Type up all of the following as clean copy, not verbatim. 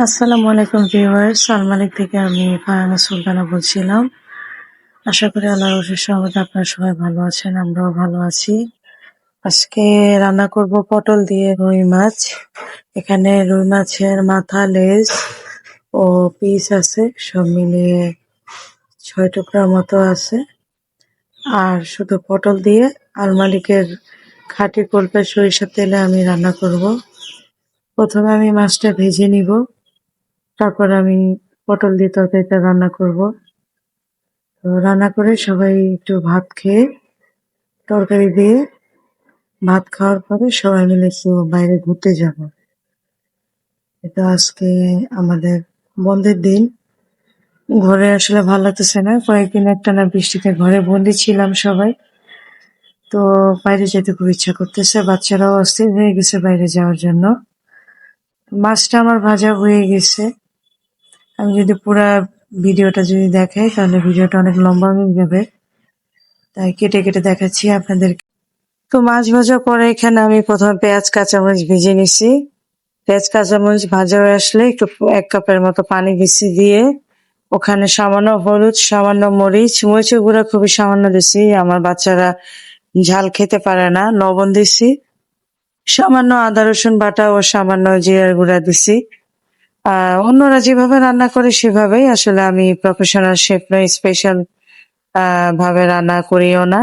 আসসালামু আলাইকুম ভিউয়ার্স, সালমালিক থেকে আমি ফারহানা সুলতানা বলছিলাম। আশা করি আল্লাহর অশেষ রহমতে আপনারা সবাই ভালো আছেন, আমরাও ভালো আছি। আজকে রান্না করব পটল দিয়ে রুই মাছ। এখানে রুই মাছের মাথা, লেজ ও পিস আছে, সব মিলিয়ে 6 টুকরার মতো আছে। আর শুধু পটল দিয়ে আলমালিকের খাঁটি কলপে সরিষার তেলে আমি রান্না করব। প্রথমে আমি মাছটা ভেজে নিব, তারপর আমি পটল দিয়ে তরকারিটা রান্না করব। তো রান্না করে সবাই একটু ভাত খেয়ে, তরকারি দিয়ে ভাত খাওয়ার পরে সবাই মিলে একটু বাইরে ঘুরতে যাব। এটা আজকে আমাদের বন্ধের দিন। ঘরে আসলে ভালো লাগতেছে না, কয়েকদিন একটানা বৃষ্টিতে ঘরে বন্দি ছিলাম সবাই। তো বাইরে যেতে খুব ইচ্ছা করতেছে, বাচ্চারাও অস্থির হয়ে গেছে বাইরে যাওয়ার জন্য। মাছটা আমার ভাজা হয়ে গেছে। আমি যদি পুরা ভিডিওটা যদি দেখাই তাহলে ভিডিওটা অনেক লম্বা হয়ে যাবে, তাই কেটে কেটে দেখাচ্ছি আপনাদের। তো মাছ ভাজা করে এখানে আমি প্রথমে পেঁয়াজ কাঁচামরিচ ভেজে নিছি। পেঁয়াজ কাঁচামরিচ ভাজা হয়ে আসলে একটু 1 কাপের মতো পানি দিছি, দিয়ে ওখানে সামান্য হলুদ, সামান্য মরিচের গুঁড়া খুবই সামান্য দিছি, আমার বাচ্চারা ঝাল খেতে পারে না। লবণ দিছি, সামান্য আদা রসুন বাটা ও সামান্য জিরার গুঁড়া দিছি। অন্যরা যেভাবে রান্না করে সেভাবেই, আসলে আমি প্রফেশনাল শেফ নই, স্পেশাল ভাবে রান্না করিও না।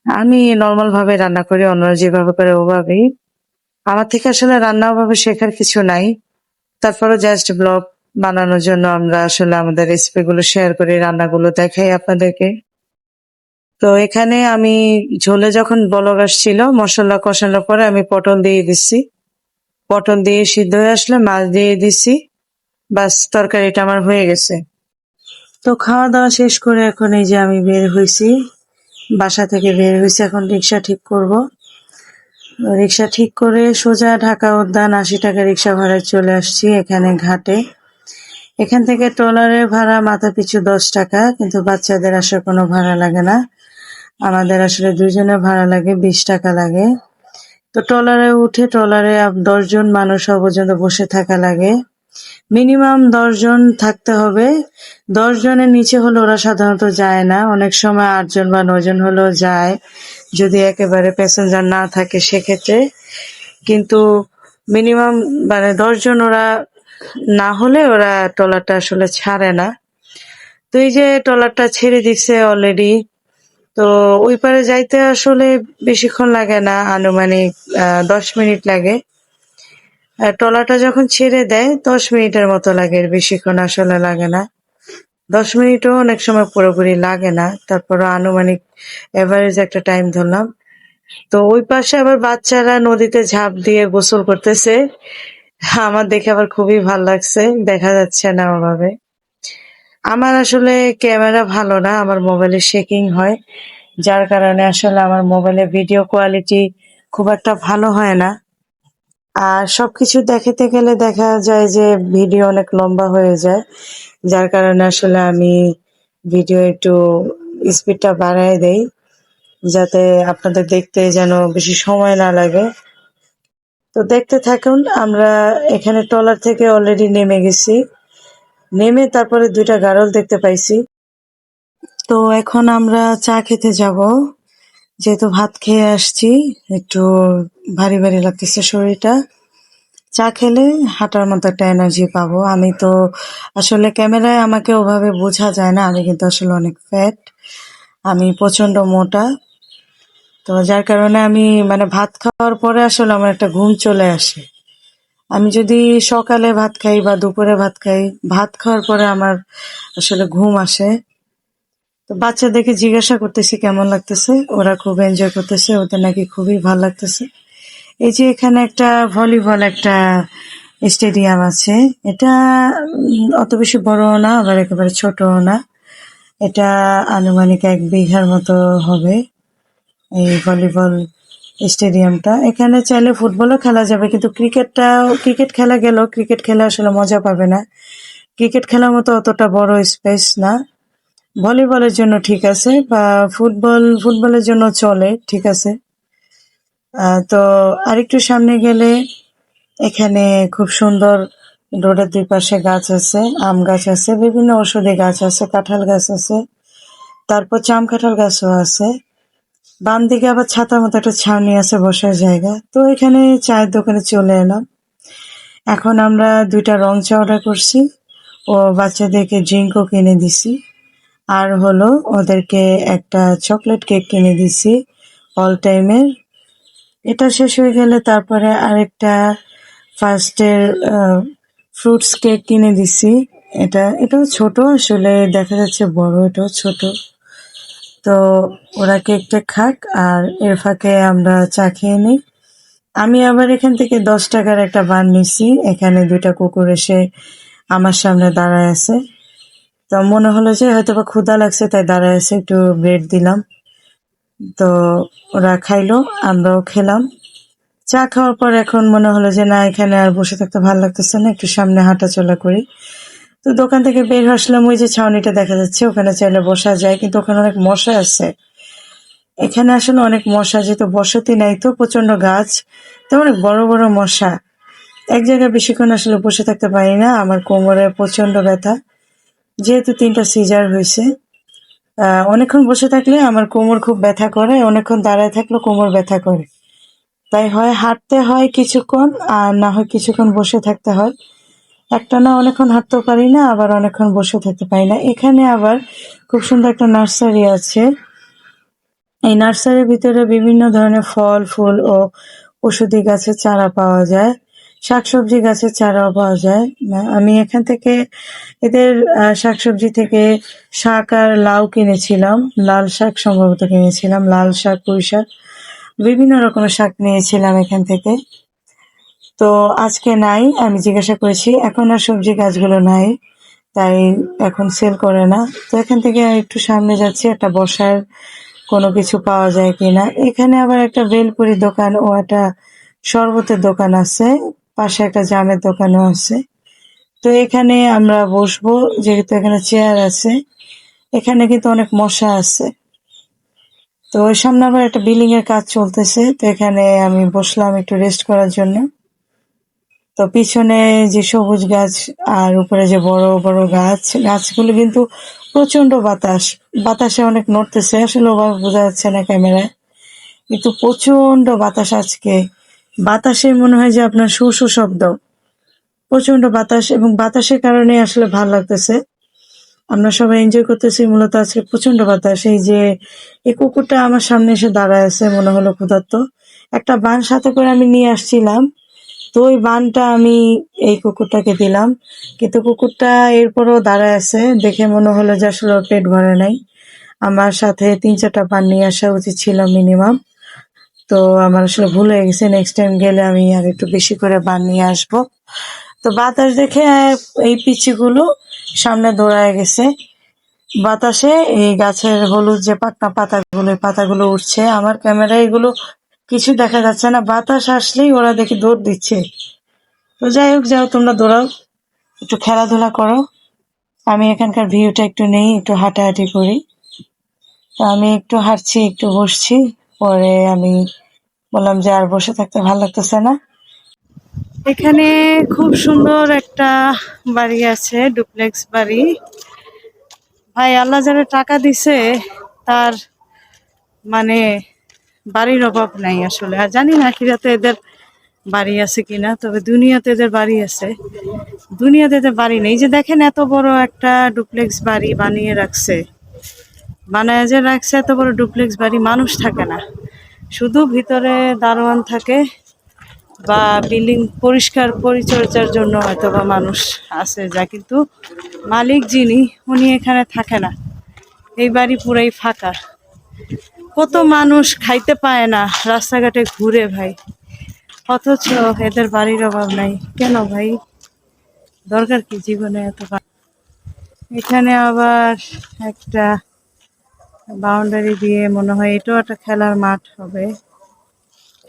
আমি নর্মাল ভাবে রান্না করি, অন্যরা যেভাবে করে ওভাবেই। আমার থেকে আসলে রান্না ওভাবে শেখার কিছু নাই। তারপরে জাস্ট ব্লগ বানানোর জন্য আমরা আসলে আমাদের রেসিপি গুলো শেয়ার করি, রান্নাগুলো দেখাই আপনাদেরকে। তো এখানে আমি ঝোলে যখন বলক আসছিল, মশলা কষানোর পরে আমি পটল দিয়ে দিচ্ছি। পটল দিয়ে সিদ্ধ হয়ে আসলে মাছ দিয়ে দিচ্ছি। বাস, তরকারিটা আমার হয়ে গেছে। তো খাওয়া দাওয়া শেষ করে এখন এই যে আমি বের হয়েছি, বাসা থেকে বের হয়েছি। এখন রিক্সা ঠিক করব। রিক্সা ঠিক করে সোজা ঢাকা উদ্যান 80 টাকা রিক্সা ভাড়ায় চলে আসছি এখানে ঘাটে। এখান থেকে ট্রলারের ভাড়া মাথা পিছু 10 টাকা, কিন্তু বাচ্চাদের আসার কোনো ভাড়া লাগে না। আমাদের আসলে দুইজনের ভাড়া লাগে 20 টাকা লাগে। তো ট্রলারে উঠে ট্রলারে 10 জন মানুষ পর্যন্ত বসে থাকা লাগে। মিনিমাম 10 জন থাকতে হবে। 10 জনের নিচে হলে ওরা সাধারণত যায় না, অনেক সময় 8 জন বা 9 জন হলেও যায়, যদি একেবারে প্যাসেঞ্জার না থাকে সেক্ষেত্রে। কিন্তু মিনিমাম 10 জন ওরা না হলে ওরা ট্রলারটা আসলে ছাড়ে না। তো এই যে ট্রলারটা ছেড়ে দিচ্ছে অলরেডি। তো ওই পারে যাইতে আসলে বেশিক্ষণ লাগে না, আনুমানিক 10 মিনিট লাগে। ট্রলারটা যখন ছেড়ে দেয় 10 মিনিটের মতো লাগে, এর বেশিক্ষণ আসলে লাগে না। 10 মিনিটও অনেক সময় পুরোপুরি লাগে না, তারপর আনুমানিক এভারেজ একটা টাইম ধরলাম। তো ওই পাশে আবার বাচ্চারা নদীতে ঝাঁপ দিয়ে গোসল করতেছে। আমার দেখে আবার খুবই ভাল লাগছে, দেখা যাচ্ছে না ওভাবে। আমার আসলে ক্যামেরা ভালো না, আমার মোবাইলে শেকিং হয়, যার কারণে আসলে আমার মোবাইলে ভিডিও কোয়ালিটি খুব একটা ভালো হয় না। আর সবকিছু দেখাতে গেলে দেখা যায় যে ভিডিও অনেক লম্বা হয়ে যায়, যার কারণে আসলে আমি ভিডিও একটু স্পিডটা বাড়ায় দেই, যাতে আপনাদের দেখতে যেন বেশি সময় না লাগে। তো দেখতে থাকুন। আমরা এখানে ট্রলার থেকে অলরেডি নেমে গেছি, নেমে তারপরে 2টা গাড়ল দেখতে পাইছি। তো এখন আমরা চা খেতে যাব, যেহেতু ভাত খেয়ে আসছি, একটু ভারী ভারী লাগতেছে শরীরটা। চা খেলে হাঁটার মতো একটা এনার্জি পাবো। আমি তো আসলে ক্যামেরায় আমাকে ওভাবে বোঝা যায় না, আমি কিন্তু আসলে অনেক ফ্যাট, আমি প্রচন্ড মোটা। তো যার কারণে আমি ভাত খাওয়ার পরে আসলে আমার একটা ঘুম চলে আসে। আমি যদি সকালে ভাত খাই বা দুপুরে ভাত খাই, ভাত খাওয়ার পরে আমার আসলে ঘুম আসে। তো বাচ্চাদেরকে জিজ্ঞাসা করতেছি কেমন লাগতেছে, ওরা খুব এনজয় করতেছে, ওদের নাকি খুবই ভালো লাগতেছে। এই যে এখানে একটা ভলিবল একটা স্টেডিয়াম আছে, এটা অত বেশি বড়ও না আবার একেবারে ছোটও না। এটা আনুমানিক 1 বিঘার মতো হবে এই ভলিবল স্টেডিয়ামটা। এখানে চাইলে ফুটবলও খেলা যাবে, কিন্তু ক্রিকেট খেলা গেলেও ক্রিকেট খেলা আসলে মজা পাবে না। ক্রিকেট খেলার মতো অতটা বড় স্পেস না। ভলিবলের জন্য ঠিক আছে, বা ফুটবলের জন্য চলে, ঠিক আছে। তো আরেকটু সামনে গেলে এখানে খুব সুন্দর রোডের দুই পাশে গাছ আছে, আম গাছ আছে, বিভিন্ন ঔষধি গাছ আছে, কাঁঠাল গাছ আছে, তারপর জাম কাঁঠাল গাছও আছে। বাম দিকে আবার ছাতার মতো একটা ছাউনি আছে, বসার জায়গা। তো এখানে চায়ের দোকানে চলে এলাম। এখন আমরা 2টা রং চা অর্ডার করছি ও বাচ্চাদেরকে ড্রিঙ্কও কিনে দিছি, আর হলো ওদেরকে একটা চকলেট কেক কিনে দিছি অল টাইমের। এটা শেষ হয়ে গেলে তারপরে আরেকটা ফার্স্টের ফ্রুটস কেক কিনে দিছি। এটাও ছোট, আসলে দেখা যাচ্ছে বড়, এটাও ছোট। তো ওরা কেকটা খাক আর এর ফাঁকে আমরা চা খেয়ে নিই। আমি আবার এখান থেকে 10 টাকার একটা বান নিছি। এখানে 2টা কুকুর এসে আমার সামনে দাঁড়ায় আছে। তো মনে হলো যে হয়তো বা ক্ষুধা লাগছে, তাই দাঁড়ায় আছে, একটু ব্রেড দিলাম। তো ওরা খাইলো, আমরাও খেলাম। চা খাওয়ার পর এখন মনে হলো যে না, এখানে আর বসে থাকতে ভালো লাগতেছে না, একটু সামনে হাঁটাচলা করি। তো দোকান থেকে বের আসলাম, ওই যে ছাউনিটা দেখা যাচ্ছে, ওখানে চাইলে বসা যায়, কিন্তু ওখানে অনেক মশা আছে। এখানে আসলে অনেক মশা, যেহেতু বসতি নাই, তো প্রচন্ড গাছ, তো অনেক বড় বড় মশা। এক জায়গায় বেশিক্ষণ আসলে বসে থাকতে পারি না, আমার কোমরে প্রচন্ড ব্যথা, যেহেতু 3টা সিজার হয়েছে। অনেকক্ষণ বসে থাকলে আমার কোমর খুব ব্যথা করে, অনেকক্ষণ দাঁড়ায় থাকলে কোমর ব্যথা করে। তাই হয় হাঁটতে হয় কিছুক্ষণ, আর না হয় কিছুক্ষণ বসে থাকতে হয়। একটানা অনেকক্ষণ হাঁটতেও পারি না, আবার অনেকক্ষণ বসে থাকতে পারি না। এখানে আবার খুব সুন্দর একটা নার্সারি আছে। এই নার্সারির ভিতরে বিভিন্ন ধরনের ফল, ফুল ও ওষুধি গাছের চারা পাওয়া যায়। শাকসবজি গাছের চারাও পাওয়া যায়। আমি এখান থেকে এদের শাকসবজি থেকে শাক আর লাউ কিনেছিলাম। লাল শাক সম্ভবত কিনেছিলাম, লাল শাক, পুঁই শাক, বিভিন্ন রকমের শাক নিয়েছিলাম এখান থেকে। তো আজকে নাই, আমি জিজ্ঞাসা করেছি, এখন আর সবজি গাছগুলো নাই, তাই এখন সেল করে না। তো এখান থেকে একটু সামনে যাচ্ছি, একটা বসার কোনো কিছু পাওয়া যায় কিনা। এখানে আবার একটা ভেলপুরি দোকান ও একটা শরবতের দোকান আছে, পাশে একটা জামের দোকানও আছে। তো এখানে আমরা বসবো, যেহেতু এখানে চেয়ার আছে। এখানে কিন্তু অনেক মশা আছে। তো ওই সামনে আবার একটা বিল্ডিং এর কাজ চলতেছে, তো এখানে আমি বসলাম একটু রেস্ট করার জন্য। তো পিছনে যে সবুজ গাছ আর উপরে যে বড় বড় গাছ, গাছগুলো কিন্তু প্রচন্ড বাতাস, বাতাসে অনেক নড়তেছে, আসলে ওভাবে বোঝা যাচ্ছে না ক্যামেরায়, কিন্তু প্রচন্ড বাতাস আজকে। বাতাসে মনে হয় যে আপনার শু শু শব্দ, প্রচন্ড বাতাস, এবং বাতাসের কারণে আসলে ভালো লাগতেছে। আমরা সবাই এনজয় করতেছি, মূলত আজকে প্রচন্ড বাতাস। এই যে এই কুকুরটা আমার সামনে এসে দাঁড়ায় আছে, মনে হলো ক্ষুধার্ত। একটা বান সাথে করে আমি নিয়ে আসছিলাম, তো ওই বানটা আমি এই কুকুরটাকে দিলাম, কিন্তু কুকুরটা এরপরও দাঁড়ায় আছে, দেখে মনে হলো যে আসলে ওর পেট ভরে নাই। আমার সাথে 3-4টা বান নিয়ে আসা উচিত ছিল মিনিমাম। তো আমার আসলে ভুল হয়ে গেছে, নেক্সট টাইম গেলে আমি আর একটু বেশি করে বান নিয়ে আসবো। তো বাতাস দেখে এই পিচ্চিগুলো সামনে দৌড়ায় গেছে। বাতাসে এই গাছের হলুদ যে পাতা, পাতাগুলো, এই পাতাগুলো উঠছে, আমার ক্যামেরায় এগুলো কিছু দেখা যাচ্ছে না, বাতাস আসলেই ওরা দেখি দৌড় দিচ্ছে। তো যাই হোক, যাও তোমরা দৌড়াও, একটু খেলাধুলা করো, আমি এখানকার ভিউটা একটু নেই, একটু হাঁটাহাঁটি করি। তো আমি একটু হাঁটছি, একটু বসছি, পরে আমি বললাম যে আর বসে থাকতে ভালো লাগতেছে না। এখানে খুব সুন্দর একটা বাড়ি আছে, ডুপ্লেক্স বাড়ি। ভাই, আল্লাহ যারা টাকা দিছে তার মানে বাড়ির অভাব নাই আসলে। আর জানি না আখিরাতে এদের বাড়ি আছে কিনা, তবে দুনিয়াতে এদের বাড়ি আছে, দুনিয়াতে এদের বাড়ি নেই। যে দেখেন এত বড় একটা ডুপ্লেক্স বাড়ি বানিয়ে রাখছে, বানায় যে রাখছে এত বড় ডুপ্লেক্স বাড়ি, মানুষ থাকে না, শুধু ভিতরে দারোয়ান থাকে, বা বিল্ডিং পরিষ্কার পরিচর্যার জন্য হয়তো বা মানুষ আছে যা, কিন্তু মালিক যিনি, উনি এখানে থাকে না। এই বাড়ি পুরাই ফাঁকা, কত মানুষ খাইতে পায় না, রাস্তাঘাটে ঘুরে ভাই, অথচ এদের বাড়ির অভাব নাই। কেন ভাই, দরকার কি জীবনে এত এখানে আবার একটা বাউন্ডারি দিয়ে, মনে হয় এটাও একটা খেলার মাঠ হবে,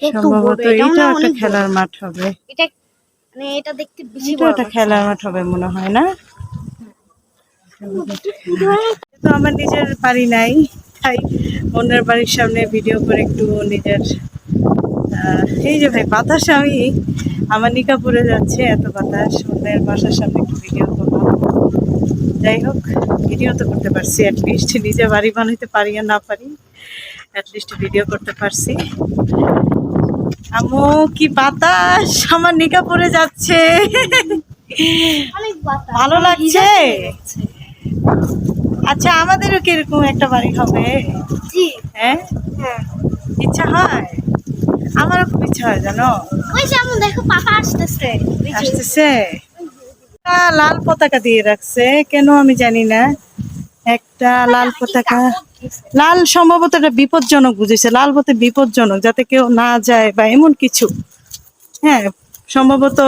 সম্ভবত এটাও একটা খেলার মাঠ হবে, এটাও একটা খেলার মাঠ হবে মনে হয়, না? তো আমার নিজের বাড়ি নাই, তাই অন্যের বাড়ির সামনে ভিডিও করে একটু নিজের এই যে ভাই, বাতাসে আমি আমার নিকা পড়ে যাচ্ছে, এত বাতাস। অন্যের বাসার সামনে একটু ভিডিও করলাম। যাই হোক, ভিডিও তো করতে পারছি অ্যাটলিস্ট। নিজে বাড়ি বানাইতে পারি আর না পারি, অ্যাটলিস্ট ভিডিও করতে পারছি। আমু কি বাতাস, আমার নিকা পড়ে যাচ্ছে। ভালো লাগছে। আচ্ছা, আমাদেরও কিরকম একটা বাড়ি হবে? হ্যাঁ, ইচ্ছা হয়। আমারও খুব ইচ্ছা হয়, জানো। দেখো পাপা আসতেছে। আসতেছে। লাল পতাকা দিয়ে রাখছে কেন আমি জানি না। একটা লাল পতাকা, লাল সম্ভবত এটা বিপজ্জনক বুঝেছে। লাল পথে বিপজ্জনক, যাতে কেউ না যায় বা এমন কিছু। হ্যাঁ, সম্ভবত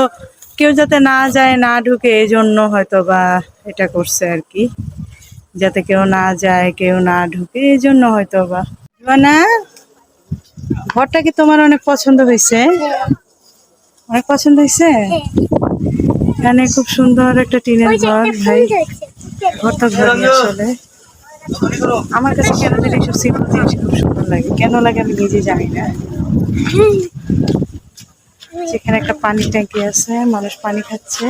কেউ যাতে না যায়, না ঢুকে, এই জন্য হয়তো বা এটা করছে আর কি। যাতে কেউ না যায়, কেউ না ঢুকে, এই জন্য হয়তো বা। না, ঘরটা কি তোমার অনেক পছন্দ হয়েছে? অনেক পছন্দ হয়েছে। এখানে খুব সুন্দর একটা টিনের ঘর ভাই। ঘরটা ঘরই আসলে। আমার কাছে কেন জানি এইসব সিম্পল জিনিস খুব সুন্দর লাগে, কেন লাগে আমি নিজে জানি না। সেখানে একটা পানির ট্যাঙ্কি আছে, মানুষ পানি খাচ্ছে।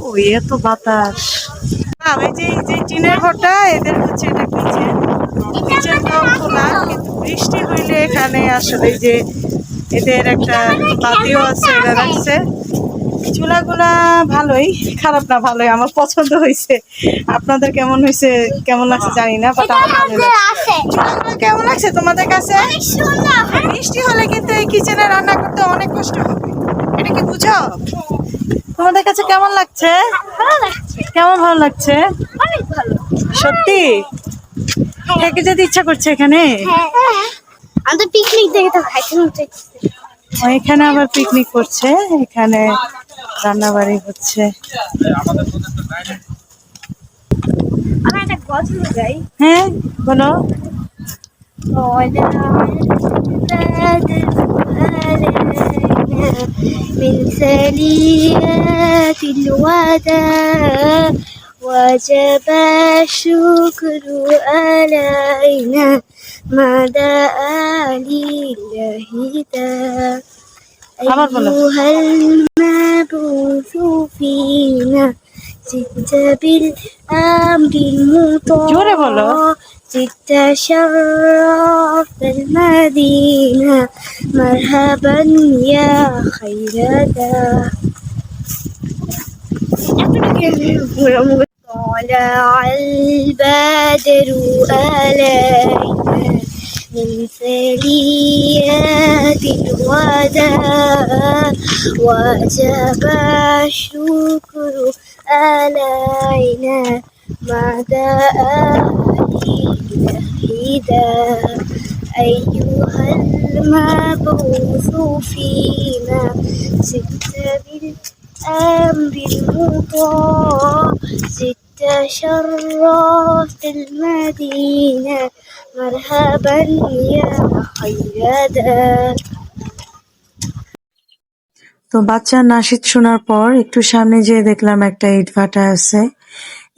ও, এত বাতাস। এই যে টিনের ঘরটা, এদের হচ্ছে এটা কিচেন। কিচেনটাও খোলা, কিন্তু বৃষ্টি হইলে এখানে আসলে যে এদের একটা বাতিও আছে, এরা রাখছে। চুলাগুলা ভালোই, খারাপ না, ভালোই, আমার পছন্দ হয়েছে। আপনাদের কেমন হয়েছে, কেমন লাগছে জানি না, বাট আমার ভালো লাগছে। চুলাগুলো কেমন লাগছে তোমাদের কাছে? বৃষ্টি হলে কিন্তু এই কিচেনে রান্না করতে অনেক কষ্ট হবে, এটা কি বুঝো? তোমাদের কাছে কেমন লাগছে? কেমন ভালো লাগছে? সত্যি থেকে যেতে ইচ্ছা করছে এখানে। আমাদের পিকনিক দেখে তো খাইতে। এখানে আবার পিকনিক করছে, এখানে রান্না বাড়ি হচ্ছে। আমরা একটা গজল গাই। হ্যাঁ, বলো। من ثنيات الوداع وجب الشكر علينا ما دعا لله داع أيها المبعوث فينا زدت بالأمر المطاع زدت شرفت المدينة مرحبا يا خير داع. طلع البدر علينا من ثنيات الوداع وجب الشكر علينا ما دعا لله داع أيها المبعوث فينا زدت بالأمر المطاع زدت شرفت المدينة مرحبا يا خير داع. তো বাচ্চার নাশিদ শোনার পর একটু সামনে যেয়ে দেখলাম একটা ইটভাটা আছে।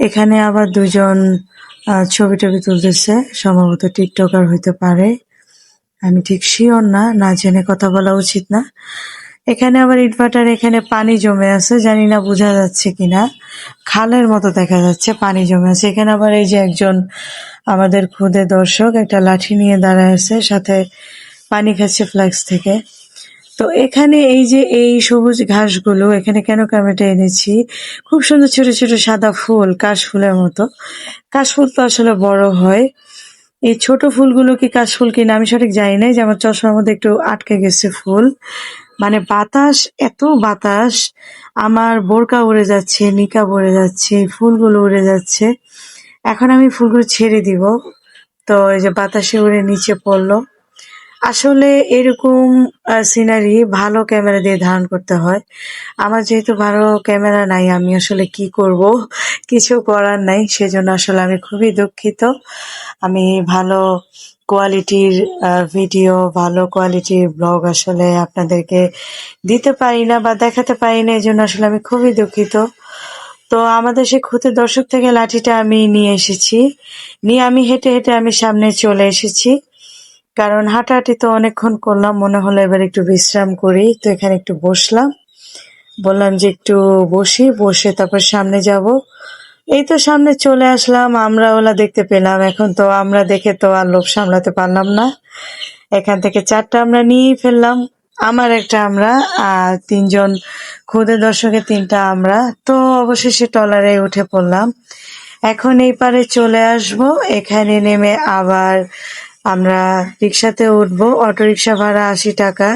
এখানে আবার দুজন ছবি টবি তুলতেছে, সম্ভবত টিকটকার হইতে পারে, আমি ঠিক শিওর না, না জেনে কথা বলা উচিত না। এখানে আবার ইটভাটার এখানে পানি জমে আছে, জানি না বোঝা যাচ্ছে কিনা, খালের মতো দেখা যাচ্ছে, পানি জমে আছে এখানে। আবার এই যে একজন আমাদের খুদে দর্শক একটা লাঠি নিয়ে দাঁড়ায় আছে, সাথে পানি খাচ্ছে ফ্ল্যাক্স থেকে। তো এখানে এই যে এই সবুজ ঘাসগুলো, এখানে কেন ক্যামেরাটা এনেছি, খুব সুন্দর ছোট ছোট সাদা ফুল, কাশফুলের মতো। কাশফুল তো আসলে বড় হয়, এই ছোট ফুলগুলো কি কাশফুল কিনা আমি সঠিক জানি না। যে আমার চশমার মধ্যে একটু আটকে গেছে ফুল, মানে বাতাস, এত বাতাস, আমার বোরকা উড়ে যাচ্ছে, নিকাব উড়ে যাচ্ছে, ফুলগুলো উড়ে যাচ্ছে। এখন আমি ফুলগুলো ছেড়ে দিব, তো এই যে বাতাসে উড়ে নিচে পড়লো। আসলে এরকম সিনারি ভালো ক্যামেরা দিয়ে ধারণ করতে হয়। আমার যেহেতু ভালো ক্যামেরা নাই, আমি আসলে কি করব, কিছু করার নাই। সেজন্য আসলে আমি খুবই দুঃখিত। আমি ভালো কোয়ালিটির ভিডিও, ভালো কোয়ালিটির ব্লগ আসলে আপনাদেরকে দিতে পারি না বা দেখাতে পারি না, এই জন্য আসলে আমি খুবই দুঃখিত। তো আমাদের সেই খুদে দর্শক থেকে লাঠিটা আমি নিয়ে এসেছি, নিয়ে আমি হেঁটে হেঁটে আমি সামনে চলে এসেছি। কারণ হাঁটাহাঁটি তো অনেকক্ষণ করলাম, মনে হলো এবার একটু বিশ্রাম করি। তো এখানে একটু বসলাম, বললাম যে একটু বসি, বসে তারপর সামনে যাব। এই তো সামনে চলে আসলাম, আমরা ওলা দেখতে পেলাম। এখন তো আমরা দেখে তো আর লোভ সামলাতে পারলাম না, এখান থেকে 4টা আমরা নিয়েই ফেললাম। আমার একটা আমরা, আর 3জন ক্ষুদে দর্শকের 3টা আমরা। তো অবশেষে ট্রলারে উঠে পড়লাম। এখন এই পারে চলে আসব, এখানে নেমে আবার আমরা রিক্সাতে উঠবো। অটোরিক্সা ভাড়া 80 টাকা।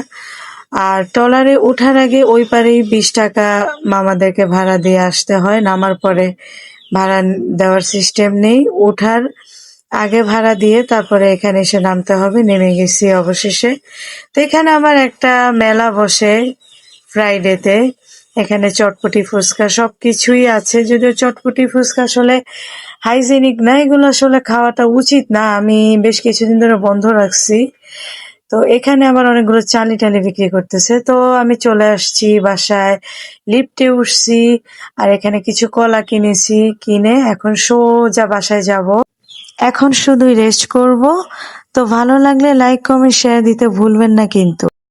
আর ট্রলারে ওঠার আগে ওই পারেই 20 টাকা মামাদেরকে ভাড়া দিয়ে আসতে হয়। নামার পরে ভাড়া দেওয়ার সিস্টেম নেই, ওঠার আগে ভাড়া দিয়ে তারপরে এখানে এসে নামতে হবে। নেমে গেছি অবশেষে। তো এখানে আমার একটা মেলা বসে ফ্রাইডেতে, এখানে চটপটি ফুচকা সবকিছুই আছে। যদিও চটপটি ফুচকা আসলে হাইজেনিক না, এগুলো আসলে খাওয়াটা উচিত না, আমি বেশ কিছুদিন ধরে বন্ধ রাখছি। তো এখানে আবার অনেকগুলো চালি টালি বিক্রি করতেছে। তো আমি চলে আসছি বাসায়, লিফটে উঠছি, আর এখানে কিছু কলা কিনেছি। কিনে এখন সোজা বাসায় যাব। এখন শুধুই রেস্ট করব। তো ভালো লাগলে লাইক কমেন্ট শেয়ার দিতে ভুলবেন না কিন্তু।